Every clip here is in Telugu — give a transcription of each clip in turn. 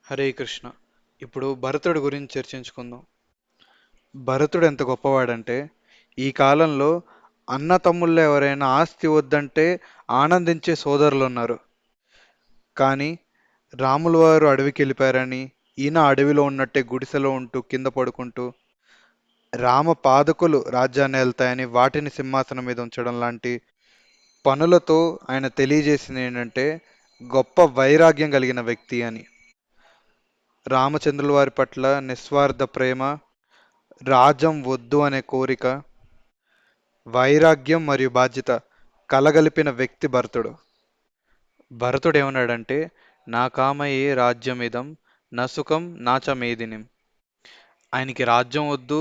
హరే కృష్ణ. ఇప్పుడు భరతుడి గురించి చర్చించుకుందాం. భరతుడు ఎంత గొప్పవాడంటే, ఈ కాలంలో అన్న తమ్ముళ్ళు ఎవరైనా ఆస్తి వద్దంటే ఆనందించే సోదరులు ఉన్నారు. కానీ రాములు వారు అడవికి వెళ్ళిపోయారని, ఈయన అడవిలో ఉన్నట్టే గుడిసెలో ఉంటూ కింద పడుకుంటూ రామ పాదుకులు రాజ్యాన్ని వెళ్తాయని వాటిని సింహాసనం మీద ఉంచడం లాంటి పనులతో ఆయన తెలియజేసింది ఏంటంటే గొప్ప వైరాగ్యం కలిగిన వ్యక్తి అని. రామచంద్రుల వారి పట్ల నిస్వార్థ ప్రేమ, రాజ్యం వద్దు అనే కోరిక, వైరాగ్యం మరియు బాధ్యత కలగలిపిన వ్యక్తి భరతుడు. భరతుడు ఏమన్నాడంటే, నా కామయే రాజ్యమిదం నసుఖం నాచ మేదినిం. ఆయనకి రాజ్యం వద్దు,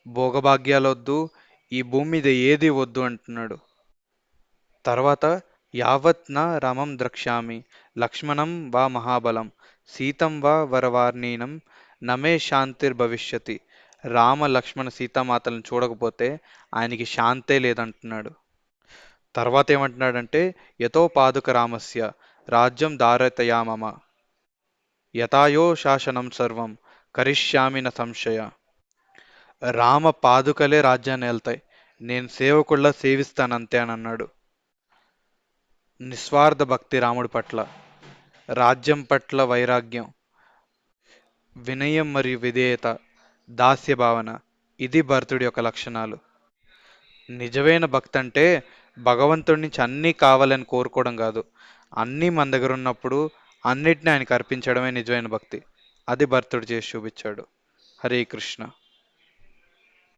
భోగభాగ్యాలు వద్దు, ఈ భూమి మీద ఏది వద్దు అంటున్నాడు. తర్వాత యావత్ న రమం ద్రక్ష్యామి లక్ష్మణం వా మహాబలం సీతం వా వరవార్ణీనం నమే శాంతిర్భవిష్యతి. రామ లక్ష్మణ సీతామాతలను చూడకపోతే ఆయనకి శాంతే లేదంటున్నాడు. తర్వాత ఏమంటున్నాడంటే, యతో పాదుక రామస్య రాజ్యం ధారయతయా మమ యథాయో శాసనం సర్వం కరిష్యామి న సంశయ. రామ పాదుకలే రాజ్యాన్ని వెళ్తాయి, నేను సేవకుల్లా సేవిస్తానంతే అని అన్నాడు. నిస్వార్థ భక్తి రాముడి పట్ల, రాజ్యం పట్ల వైరాగ్యం, వినయం మరియు విధేయత, దాస్య భావన, ఇది భరతుడి యొక్క లక్షణాలు. నిజమైన భక్తి అంటే భగవంతుడి నుంచి అన్నీ కావాలని కోరుకోవడం కాదు, అన్నీ మన దగ్గర ఉన్నప్పుడు అన్నిటిని ఆయనకు అర్పించడమే నిజమైన భక్తి. అది భరతుడు చేసి చూపించాడు. హరే కృష్ణ.